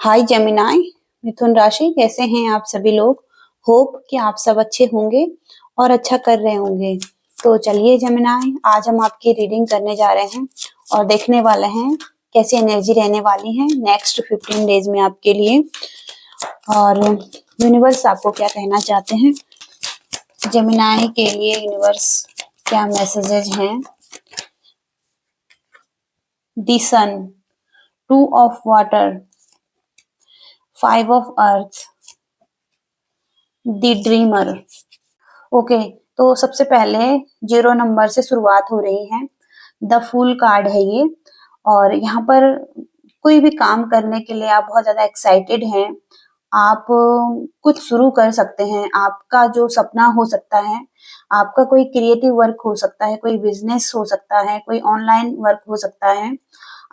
हाय Gemini. मिथुन राशि, कैसे हैं आप सभी लोग। होप कि आप सब अच्छे होंगे और अच्छा कर रहे होंगे। तो चलिए जेमिनाई, आज हम आपकी रीडिंग करने जा रहे हैं और देखने वाले हैं कैसी एनर्जी रहने वाली है नेक्स्ट 15 डेज में आपके लिए, और यूनिवर्स आपको क्या कहना चाहते हैं। जेमिनाई के लिए यूनिवर्स क्या मैसेजेज हैं। दी सन, 2 of water, 5 of earth, the dreamer. Okay, तो सबसे पहले 0 नंबर से शुरुआत हो रही है। द फूल कार्ड है ये, और यहाँ पर कोई भी काम करने के लिए आप बहुत ज्यादा एक्साइटेड हैं। आप कुछ शुरू कर सकते हैं। आपका जो सपना हो सकता है, आपका कोई क्रिएटिव वर्क हो सकता है, कोई बिजनेस हो सकता है, कोई ऑनलाइन वर्क हो सकता है।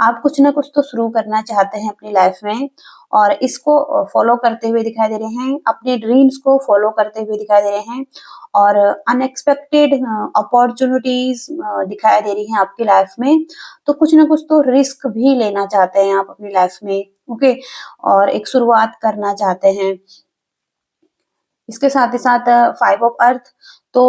आप कुछ ना कुछ तो शुरू करना चाहते हैं अपनी लाइफ में, और इसको फॉलो करते हुए दिखाई दे रहे हैं। अपने ड्रीम्स को फॉलो करते हुए दिखाई दे रहे हैं, और अनएक्सपेक्टेड अपॉर्चुनिटीज दिखाई दे रही हैं आपकी लाइफ में। तो कुछ ना कुछ तो रिस्क भी लेना चाहते हैं आप अपनी लाइफ में। ओके, और एक शुरुआत करना चाहते हैं। इसके साथ ही साथ 5 ऑफ अर्थ, तो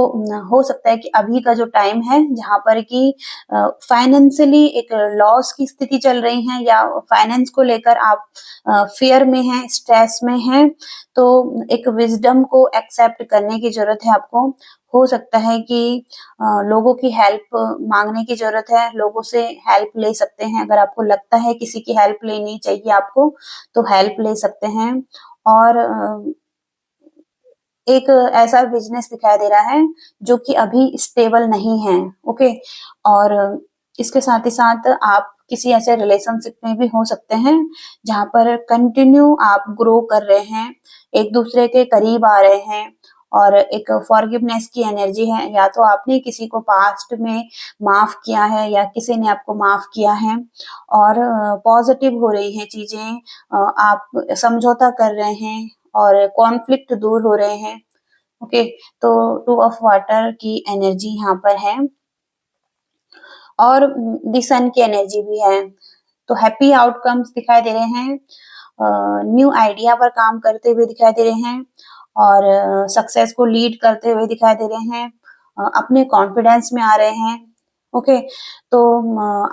हो सकता है कि अभी का जो टाइम है जहां पर कि फाइनेंशियली एक लॉस की स्थिति चल रही है, या फाइनेंस को लेकर आप फियर में हैं, स्ट्रेस में हैं। तो एक विजडम को एक्सेप्ट करने की जरूरत है आपको। हो सकता है कि लोगों की हेल्प मांगने की जरूरत है, लोगों से हेल्प ले सकते हैं। अगर आपको लगता है किसी की हेल्प लेनी चाहिए आपको, तो हेल्प ले सकते हैं। और एक ऐसा बिजनेस दिखाई दे रहा है जो कि अभी स्टेबल नहीं है। ओके, और इसके साथ ही साथ आप किसी ऐसे रिलेशनशिप में भी हो सकते हैं जहां पर कंटिन्यू आप ग्रो कर रहे हैं, एक दूसरे के करीब आ रहे हैं, और एक फॉरगिवनेस की एनर्जी है। या तो आपने किसी को पास्ट में माफ किया है, या किसी ने आपको माफ किया है, और पॉजिटिव हो रही है चीजें। आप समझौता कर रहे हैं और कॉन्फ्लिक्ट दूर हो रहे हैं। ओके, तो 2 ऑफ वाटर की एनर्जी यहाँ पर है, और द सन की एनर्जी भी है। तो हैप्पी आउटकम्स दिखाई दे रहे हैं, न्यू आइडिया पर काम करते हुए दिखाई दे रहे हैं, और सक्सेस को लीड करते हुए दिखाई दे रहे हैं। अपने कॉन्फिडेंस में आ रहे हैं। ओके, तो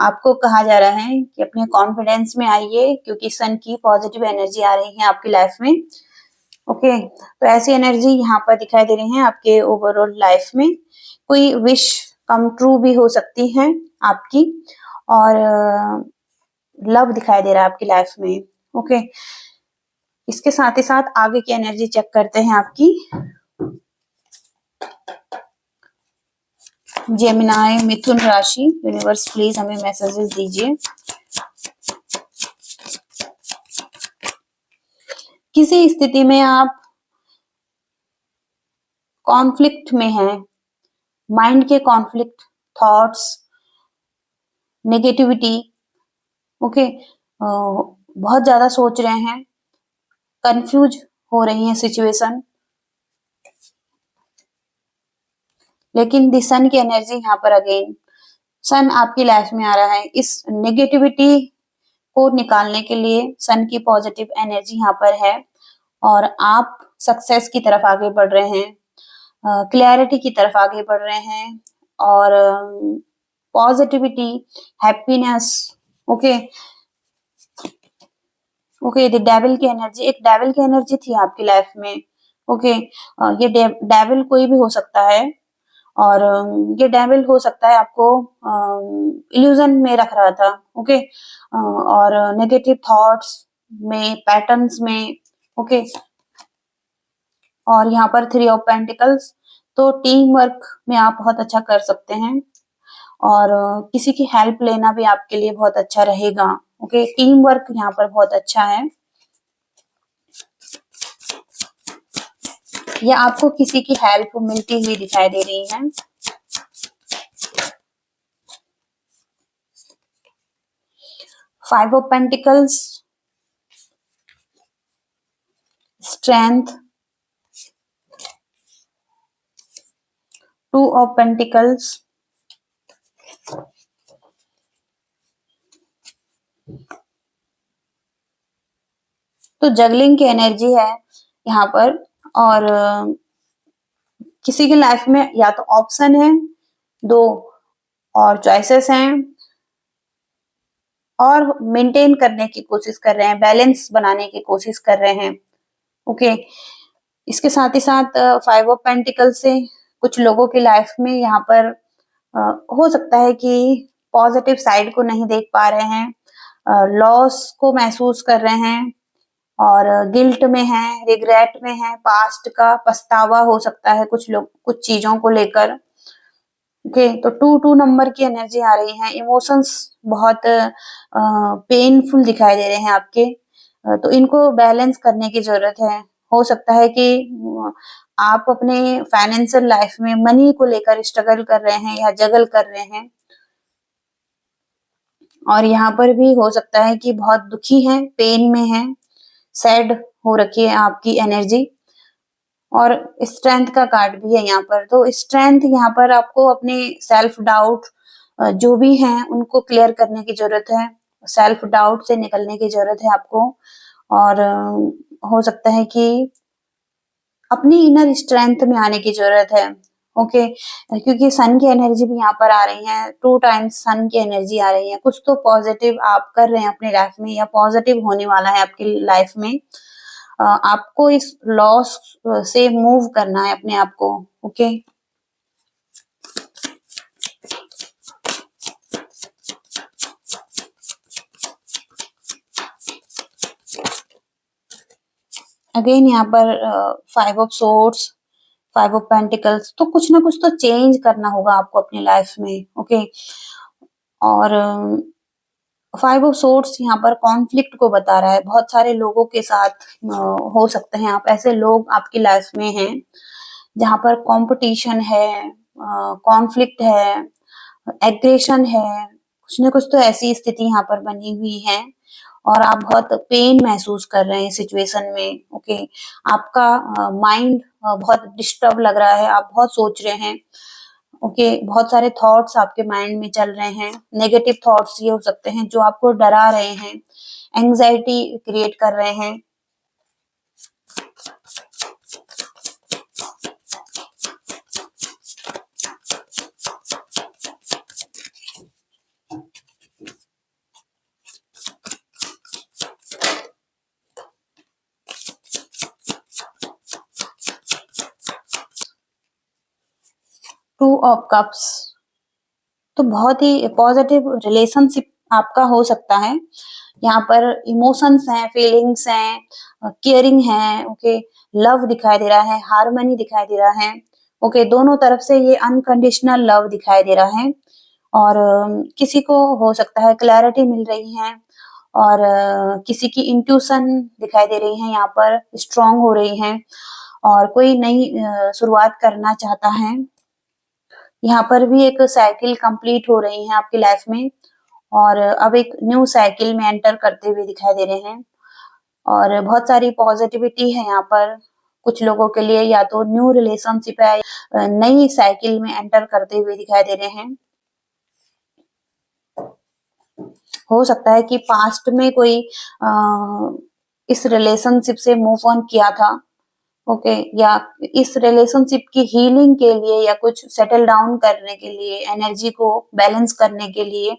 आपको कहा जा रहा है कि अपने कॉन्फिडेंस में आइए, क्योंकि सन की पॉजिटिव एनर्जी आ रही है आपकी लाइफ में। ओके, तो ऐसी एनर्जी यहाँ पर दिखाई दे रही है आपके ओवरऑल लाइफ में। कोई विश कम ट्रू भी हो सकती है आपकी, और लव दिखाई दे रहा है आपकी लाइफ में। ओके, इसके साथ ही साथ आगे की एनर्जी चेक करते हैं आपकी। जेमिनाई मिथुन राशि, यूनिवर्स प्लीज हमें मैसेजेस दीजिए। किसी स्थिति में आप कॉन्फ्लिक्ट में हैं, माइंड के कॉन्फ्लिक्ट, थॉट्स, नेगेटिविटी। ओके, बहुत ज्यादा सोच रहे हैं, कंफ्यूज हो रही है सिचुएशन। लेकिन द सन की एनर्जी यहाँ पर अगेन, सन आपकी लाइफ में आ रहा है। इस नेगेटिविटी को निकालने के लिए सन की पॉजिटिव एनर्जी यहाँ पर है, और आप सक्सेस की तरफ आगे बढ़ रहे हैं, क्लैरिटी की तरफ आगे बढ़ रहे हैं, और positivity, happiness. Okay, okay, the devil की एनर्जी, एक डेविल की एनर्जी थी आपकी लाइफ में। ओके, ये डेविल कोई भी हो सकता है, और ये डेविल हो सकता है आपको इल्यूजन में रख रहा था। ओके, और नेगेटिव थॉट्स में, पैटर्न्स में। ओके, और यहाँ पर 3 ऑफ पेंटिकल्स, तो टीम वर्क में आप बहुत अच्छा कर सकते हैं, और किसी की हेल्प लेना भी आपके लिए बहुत अच्छा रहेगा। ओके, टीम वर्क यहाँ पर बहुत अच्छा है, या आपको किसी की हेल्प मिलती हुई दिखाई दे रही है। Five of pentacles, strength, 2 of pentacles, तो जगलिंग की एनर्जी है यहाँ पर। और किसी की लाइफ में या तो ऑप्शन है, 2 और चॉइसेस हैं, और मेंटेन करने की कोशिश कर रहे हैं, बैलेंस बनाने की कोशिश कर रहे हैं। ओके, इसके साथ ही साथ 5 ऑफ पेंटिकल से कुछ लोगों की लाइफ में यहाँ पर हो सकता है कि पॉजिटिव साइड को नहीं देख पा रहे हैं, लॉस को महसूस कर रहे हैं, और गिल्ट में है, रिग्रेट में है, पास्ट का पछतावा हो सकता है कुछ लोग कुछ चीजों को लेकर। ओके, तो 2 नंबर की एनर्जी आ रही है। इमोशंस बहुत पेनफुल दिखाई दे रहे हैं आपके, तो इनको बैलेंस करने की जरूरत है। हो सकता है कि आप अपने फाइनेंशियल लाइफ में मनी को लेकर स्ट्रगल कर रहे हैं या जगल कर रहे हैं, और यहाँ पर भी हो सकता है कि बहुत दुखी हैं, पेन में हैं, सैड हो रखी है आपकी एनर्जी। और स्ट्रेंथ का कार्ड भी है यहाँ पर। तो स्ट्रेंथ यहाँ पर आपको अपने सेल्फ डाउट जो भी हैं उनको क्लियर करने की जरूरत है, सेल्फ डाउट से निकलने की जरूरत है आपको। और हो सकता है कि अपनी इनर स्ट्रेंथ में आने की जरूरत है। ओके, क्योंकि सन की एनर्जी भी यहाँ पर आ रही है, 2 टाइम्स सन की एनर्जी आ रही है। कुछ तो पॉजिटिव आप कर रहे हैं अपनी लाइफ में, या पॉजिटिव होने वाला है आपकी लाइफ में। आपको इस लॉस से मूव करना है अपने आप को। ओके, अगेन यहाँ पर 5 ऑफ सोर्ड्स, 5 ऑफ पेंटिकल्स, तो कुछ ना कुछ तो चेंज करना होगा आपको अपनी लाइफ में। ओके, और 5 ऑफ सोर्ड्स यहाँ पर कॉन्फ्लिक्ट को बता रहा है। बहुत सारे लोगों के साथ हो सकते हैं आप ऐसे लोग आपकी लाइफ में हैं जहाँ पर कंपटीशन है, कॉन्फ्लिक्ट है, एग्रेशन है, कुछ ना कुछ तो ऐसी स्थिति यहाँ पर बनी हुई है, और आप बहुत पेन महसूस कर रहे हैं सिचुएशन में। ओके, आपका माइंड बहुत डिस्टर्ब लग रहा है, आप बहुत सोच रहे हैं। ओके, बहुत सारे थॉट्स आपके माइंड में चल रहे हैं, नेगेटिव थॉट्स ये हो सकते हैं जो आपको डरा रहे हैं, एंजाइटी क्रिएट कर रहे हैं। टू ऑफ कप्स, तो बहुत ही पॉजिटिव रिलेशनशिप आपका हो सकता है। यहाँ पर इमोशंस हैं, फीलिंग्स हैं, केयरिंग है। ओके, लव दिखाई दे रहा है, हार्मनी दिखाई दे रहा है। ओके, दोनों तरफ से ये अनकंडीशनल लव दिखाई दे रहा है। और किसी को हो सकता है क्लैरिटी मिल रही है, और किसी की इंट्यूशन दिखाई दे रही है, यहाँ पर स्ट्रांग हो रही है, और कोई नई शुरुआत करना चाहता है। यहाँ पर भी एक साइकिल कंप्लीट हो रही है आपकी लाइफ में, और अब एक न्यू साइकिल में एंटर करते हुए दिखाई दे रहे हैं, और बहुत सारी पॉजिटिविटी है यहाँ पर। कुछ लोगों के लिए या तो न्यू रिलेशनशिप है, नई साइकिल में एंटर करते हुए दिखाई दे रहे हैं। हो सकता है कि पास्ट में कोई इस रिलेशनशिप से मूव ऑन किया था। ओके, या इस रिलेशनशिप की हीलिंग के लिए या कुछ सेटल डाउन करने के लिए, एनर्जी को बैलेंस करने के लिए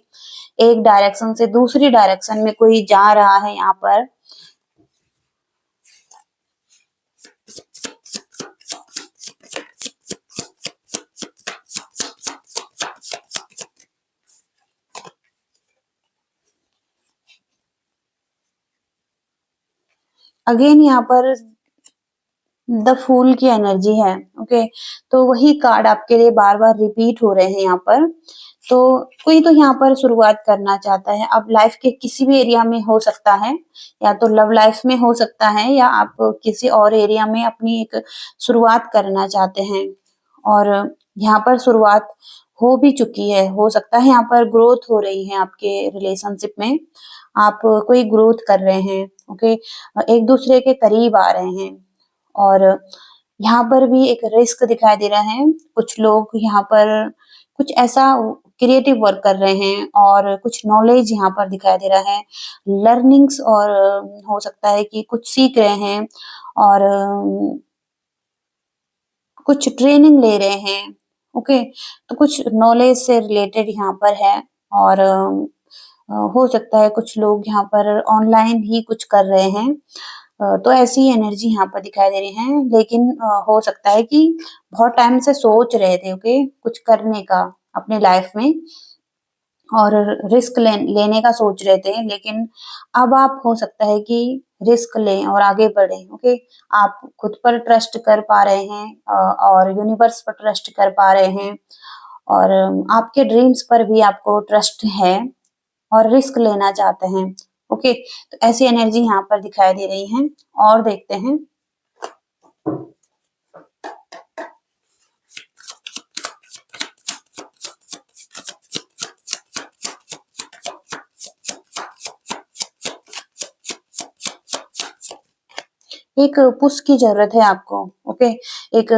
एक डायरेक्शन से दूसरी डायरेक्शन में कोई जा रहा है यहाँ पर। अगेन यहाँ पर द फूल की एनर्जी है। ओके, तो वही कार्ड आपके लिए बार बार रिपीट हो रहे हैं यहाँ पर। तो कोई तो यहाँ पर शुरुआत करना चाहता है, अब लाइफ के किसी भी एरिया में हो सकता है, या तो लव लाइफ में हो सकता है, या आप किसी और एरिया में अपनी एक शुरुआत करना चाहते हैं, और यहाँ पर शुरुआत हो भी चुकी है। हो सकता है यहाँ पर ग्रोथ हो रही है आपके रिलेशनशिप में, आप कोई ग्रोथ कर रहे हैं। ओके, एक दूसरे के करीब आ रहे हैं, और यहाँ पर भी एक रिस्क दिखाई दे रहा है। कुछ लोग यहाँ पर कुछ ऐसा क्रिएटिव वर्क कर रहे हैं और कुछ नॉलेज यहाँ पर दिखाई दे रहा है। लर्निंग्स और हो सकता है कि कुछ सीख रहे हैं और कुछ ट्रेनिंग ले रहे हैं। ओके, तो कुछ नॉलेज से रिलेटेड यहाँ पर है और हो सकता है कुछ लोग यहाँ पर ऑनलाइन ही कुछ कर रहे हैं। तो ऐसी एनर्जी यहाँ पर दिखाई दे रही है, लेकिन हो सकता है कि बहुत टाइम से सोच रहे थे ओके कुछ करने का अपने लाइफ में और रिस्क लेने का सोच रहे थे, लेकिन अब आप हो सकता है कि रिस्क लें और आगे बढ़ें। ओके, आप खुद पर ट्रस्ट कर पा रहे हैं और यूनिवर्स पर ट्रस्ट कर पा रहे हैं और आपके ड्रीम्स पर भी आपको ट्रस्ट है और रिस्क लेना चाहते हैं। ओके, तो ऐसी एनर्जी यहाँ पर दिखाई दे रही है और देखते हैं। एक पुश की ज़रूरत है आपको, ओके? एक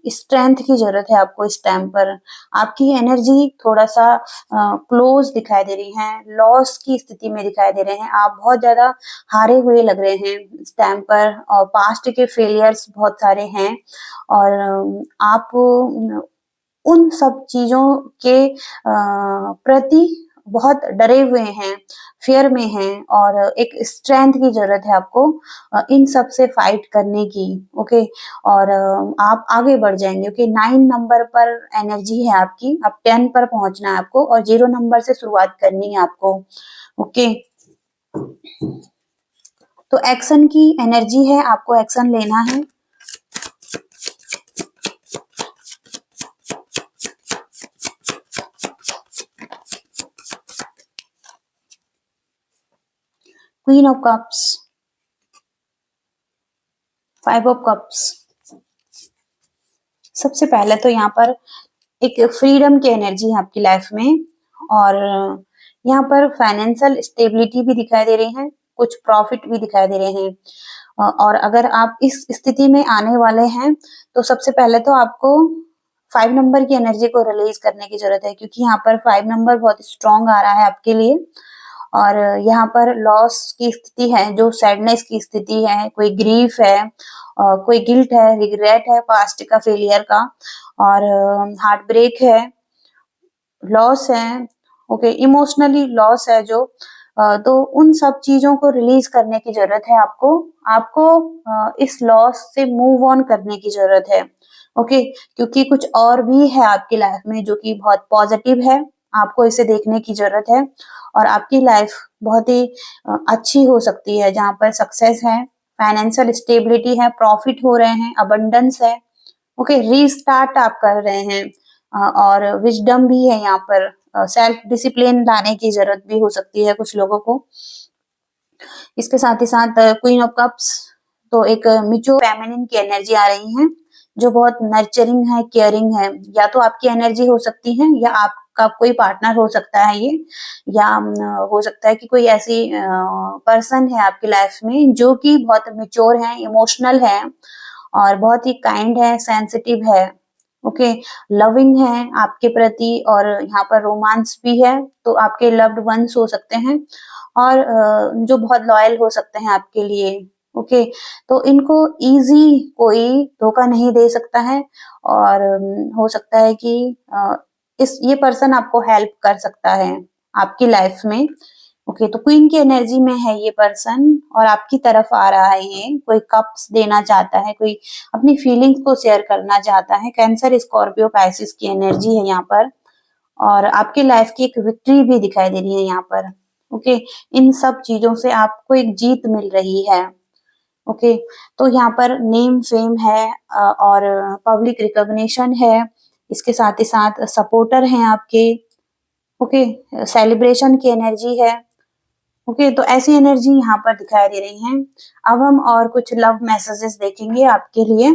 स्ट्रेंथ की ज़रूरत है आपको इस टाइम पर। आपकी एनर्जी थोड़ा-सा क्लोज़ दिखाई दे रही है, लॉस की स्थिति में दिखाई दे रहे हैं। आप बहुत ज़्यादा हारे हुए लग रहे हैं इस टाइम पर और पास्ट के फेलियर्स बहुत सारे हैं और आप उन सब चीज़ों के प्रति बहुत डरे हुए हैं, फ़ियर में हैं और एक स्ट्रेंथ की ज़रूरत है आपको इन सब से फाइट करने की, ओके? और आप आगे बढ़ जाएँगे, ओके? 9 नंबर पर एनर्जी है आपकी, अब 10 पर पहुँचना है आपको और 0 नंबर से शुरुआत करनी है आपको, ओके? तो एक्शन की एनर्जी है, आपको एक्शन लेना है। Queen of cups, 5 of cups. सबसे पहले तो यहाँ पर एक फ्रीडम की एनर्जी है आपकी लाइफ में और यहाँ पर फाइनेंशियल स्टेबिलिटी भी दिखाई दे रही है, कुछ प्रॉफिट भी दिखाई दे रहे हैं और अगर आप इस स्थिति में आने वाले हैं, तो सबसे पहले तो आपको 5 नंबर की एनर्जी को रिलीज करने की जरूरत है क्योंकि यहाँ पर 5 नंबर बहुत स्ट्रांग आ रहा है आपके लिए और यहाँ पर लॉस की स्थिति है, जो सैडनेस की स्थिति है, कोई ग्रीफ है, कोई गिल्ट है, रिग्रेट है पास्ट का फेलियर का और हार्ट ब्रेक है, लॉस है, ओके, इमोशनली लॉस है जो तो उन सब चीजों को रिलीज करने की जरूरत है आपको। आपको इस लॉस से मूव ऑन करने की जरूरत है, ओके, क्योंकि कुछ और भी है आपकी लाइफ में जो कि बहुत पॉजिटिव है, आपको इसे देखने की जरूरत है और आपकी लाइफ बहुत ही अच्छी हो सकती है जहाँ पर सक्सेस है, फाइनेंशियल स्टेबिलिटी है, प्रॉफिट हो रहे हैं, अबंडेंस है, ओके, रीस्टार्ट आप कर रहे हैं और विजडम भी है यहाँ पर, सेल्फ डिसिप्लिन लाने की जरूरत भी हो सकती है कुछ लोगों को। इसके साथ ही साथ क्वीन ऑफ कप्स तो एक मिच्योर फेमिनिन की एनर्जी आ रही है जो बहुत नर्चरिंग है, केयरिंग है। या तो आपकी एनर्जी हो सकती है या आपका कोई पार्टनर हो सकता है ये, या हो सकता है कि कोई ऐसी पर्सन है आपकी लाइफ में जो कि बहुत मिच्योर है, इमोशनल है और बहुत ही काइंड है, सेंसिटिव है, ओके, लविंग है आपके प्रति और यहाँ पर रोमांस भी है, तो आपके लव्ड वंस हो सकते हैं और जो बहुत लॉयल हो सकते हैं आपके लिए, ओके, तो इनको इजी कोई धोखा नहीं दे सकता है और हो सकता है कि इस ये पर्सन आपको हेल्प कर सकता है आपकी लाइफ में, ओके, तो क्वीन की एनर्जी में है ये पर्सन और आपकी तरफ आ रहा है, ये कोई कप्स देना चाहता है, कोई अपनी फीलिंग्स को शेयर करना चाहता है। कैंसर, स्कॉर्पियो, पाइसिस की एनर्जी है यहाँ पर और आपकी लाइफ की एक विक्ट्री भी दिखाई दे रही है यहाँ पर, ओके, इन सब चीजों से आपको एक जीत मिल रही है, ओके, तो यहाँ पर नेम फेम है और पब्लिक रिकॉग्निशन है, इसके साथ ही साथ सपोर्टर हैं आपके, ओके, सेलिब्रेशन की एनर्जी है, ओके, तो ऐसी एनर्जी यहाँ पर दिखाई दे रही है। अब हम और कुछ लव मैसेजेस देखेंगे आपके लिए।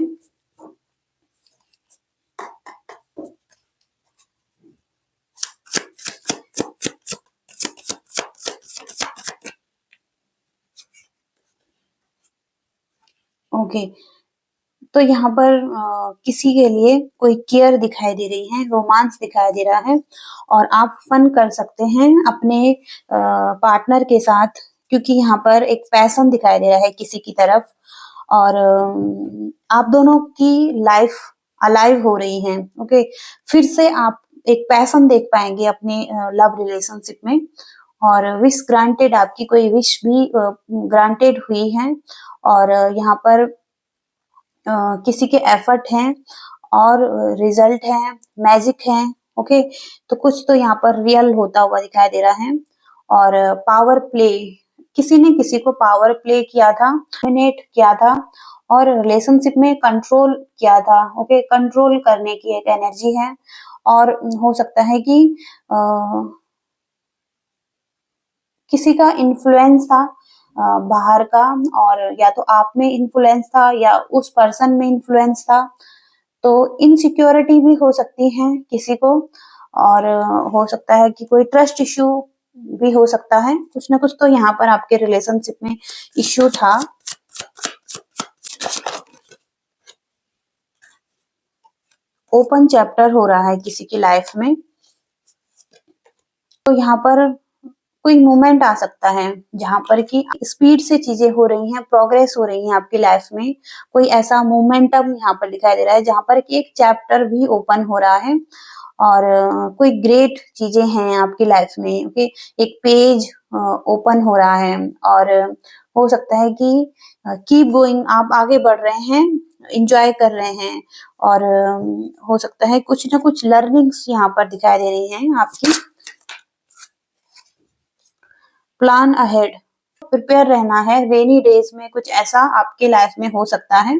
ओके, तो यहाँ पर किसी के लिए कोई केयर दिखाई दे रही है, रोमांस दिखाई दे रहा है और आप फन कर सकते हैं अपने पार्टनर के साथ, क्योंकि यहाँ पर एक पैशन दिखाई दे रहा है किसी की तरफ और आप दोनों की लाइफ अलाइव हो रही है। ओके, फिर से आप एक पैशन देख पाएंगे अपने लव रिलेशनशिप में और विश ग्रांटेड, आपकी कोई विश भी ग्रांटेड हुई है और यहाँ पर किसी के एफर्ट हैं और रिजल्ट है, मैजिक है। ओके, तो कुछ तो यहाँ पर रियल होता हुआ दिखाई दे रहा है और पावर प्ले, किसी ने किसी को पावर प्ले किया था, डोमिनेट किया था और रिलेशनशिप में कंट्रोल किया था। ओके, कंट्रोल करने की एक एनर्जी है और हो सकता है कि किसी का इन्फ्लुएंस था बाहर का, और या तो आप में इन्फ्लुएंस था या उस पर्सन में इन्फ्लुएंस था। तो इनसिक्योरिटी भी हो सकती है किसी को और हो सकता है कि कोई ट्रस्ट इश्यू भी हो सकता है। कुछ ना कुछ तो यहाँ पर आपके रिलेशनशिप में इश्यू था। ओपन चैप्टर हो रहा है किसी की लाइफ में। तो यहाँ पर कोई मोमेंट आ सकता है जहां पर कि स्पीड से चीजें हो रही हैं, प्रोग्रेस हो रही है आपकी लाइफ में। कोई ऐसा मोमेंटम यहाँ पर दिखाई दे रहा है जहां पर कि एक चैप्टर भी ओपन हो रहा है और कोई ग्रेट चीजें हैं आपकी लाइफ में। ओके, एक पेज ओपन हो रहा है और हो सकता है कि कीप गोइंग, आप आगे बढ़ रहे हैं, इंजॉय कर रहे हैं और हो सकता है कुछ ना कुछ लर्निंग्स यहाँ पर दिखाई दे रही हैं आपकी। प्लान अहेड, प्रिपेयर रहना है। रेनी डेज में कुछ ऐसा आपके लाइफ में हो सकता है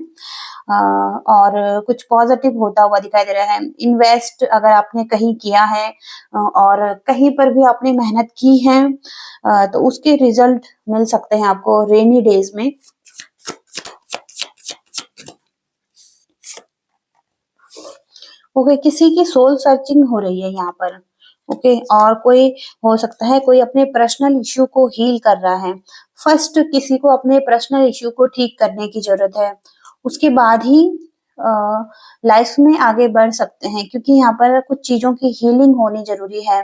और कुछ पॉजिटिव होता हुआ दिखाई दे रहा है। इन्वेस्ट अगर आपने कहीं किया है और कहीं पर भी आपने मेहनत की है तो उसके रिजल्ट मिल सकते हैं आपको रेनी डेज में। ओके, किसी की सोल सर्चिंग हो रही है यहाँ पर। ओके, और कोई हो सकता है कोई अपने पर्सनल इश्यू को हील कर रहा है। फर्स्ट किसी को अपने पर्सनल इश्यू को ठीक करने की जरूरत है, उसके बाद ही लाइफ में आगे बढ़ सकते हैं, क्योंकि यहाँ पर कुछ चीजों की हीलिंग होनी जरूरी है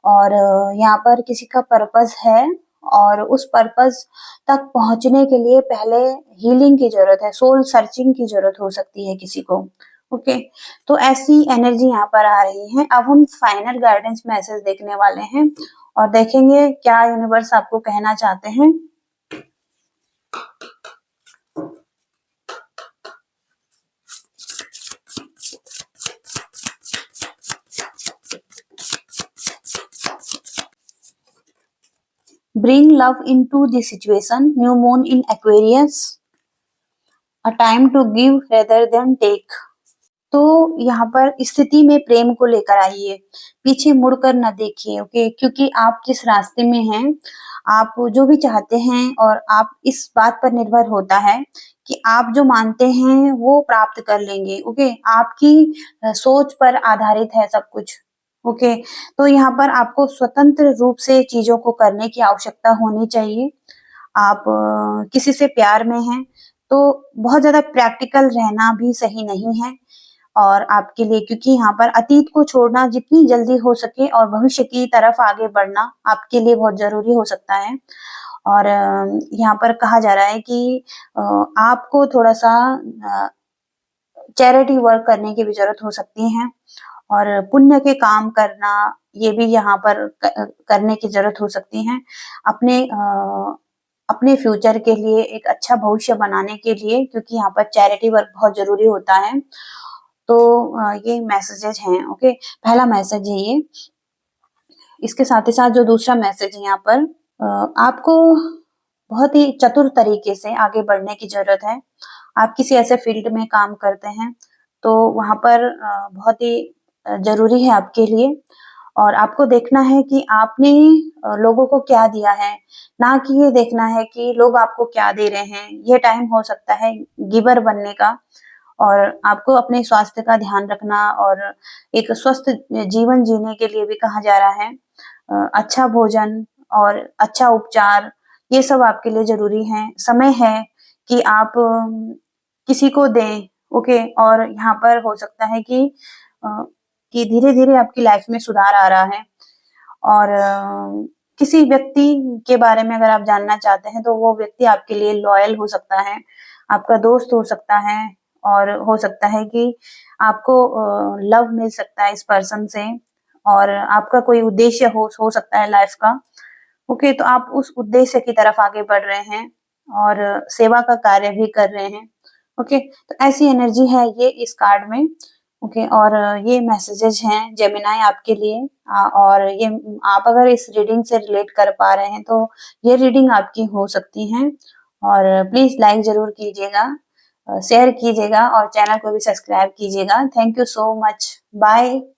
और यहाँ पर किसी का पर्पस है और उस पर्पस तक पहुंचने के लिए पहले हीलिंग की जरूरत है, सोल सर्चिंग की जरूरत हो सकती है किसी को। ओके, तो ऐसी एनर्जी यहाँ पर आ रही है। अब हम फाइनल गाइडेंस मैसेज देखने वाले हैं और देखेंगे क्या यूनिवर्स आपको कहना चाहते हैं। Bring love into the situation, new moon in Aquarius, a time to give rather than take। तो यहाँ पर स्थिति में प्रेम को लेकर आइए, पीछे मुड़कर न देखिए। ओके, क्योंकि आप जिस रास्ते में हैं, आप जो भी चाहते हैं और आप इस बात पर निर्भर होता है कि आप जो मानते हैं वो प्राप्त कर लेंगे। ओके, आपकी सोच पर आधारित है सब कुछ। ओके, तो यहाँ पर आपको स्वतंत्र रूप से चीजों को करने की आवश्यकता होनी चाहिए। आप किसी से प्यार में हैं तो बहुत ज्यादा प्रैक्टिकल रहना भी सही नहीं है और आपके लिए, क्योंकि यहाँ पर अतीत को छोड़ना जितनी जल्दी हो सके और भविष्य की तरफ आगे बढ़ना आपके लिए बहुत जरूरी हो सकता है। और यहाँ पर कहा जा रहा है कि आपको थोड़ा सा चैरिटी वर्क करने की भी जरूरत हो सकती है और पुण्य के काम करना, ये भी यहाँ पर करने की जरूरत हो सकती है अपने अपने फ्यूचर के लिए, एक अच्छा भविष्य बनाने के लिए, क्योंकि यहाँ पर चैरिटी वर्क बहुत जरूरी होता है। तो ये मैसेजेस हैं। ओके, पहला मैसेज है ये। इसके साथ ही साथ जो दूसरा मैसेज है यहाँ पर, आपको बहुत ही चतुर तरीके से आगे बढ़ने की जरूरत है। आप किसी ऐसे फील्ड में काम करते हैं तो वहां पर बहुत ही जरूरी है आपके लिए और आपको देखना है कि आपने लोगों को क्या दिया है, ना कि ये देखना है कि लोग आपको क्या दे रहे हैं। ये टाइम हो सकता है गिवर बनने का और आपको अपने स्वास्थ्य का ध्यान रखना और एक स्वस्थ जीवन जीने के लिए भी कहा जा रहा है। अच्छा भोजन और अच्छा उपचार, ये सब आपके लिए जरूरी है। समय है कि आप किसी को दें। ओके, और यहाँ पर हो सकता है कि धीरे-धीरे आपकी लाइफ में सुधार आ रहा है और किसी व्यक्ति के बारे में अगर आप जानना चाहते हैं, तो वो व्यक्ति आपके लिए लॉयल हो सकता है, आपका दोस्त हो सकता है और हो सकता है कि आपको लव मिल सकता है इस पर्सन से और आपका कोई उद्देश्य हो सकता है लाइफ का। ओके, तो आप उस उद्देश्य की तरफ आगे बढ़ रहे हैं और सेवा का कार्य भी कर रहे हैं। ओके, तो ऐसी एनर्जी है ये इस कार्ड में। ओके, और ये मैसेजेस हैं जेमिनी आपके लिए और ये आप अगर इस रीडिंग से रिलेट कर पा रहे हैं तो ये रीडिंग आपकी हो सकती है और प्लीज लाइक जरूर कीजिएगा, शेयर कीजिएगा और चैनल को भी सब्सक्राइब कीजिएगा। Thank you so much. Bye.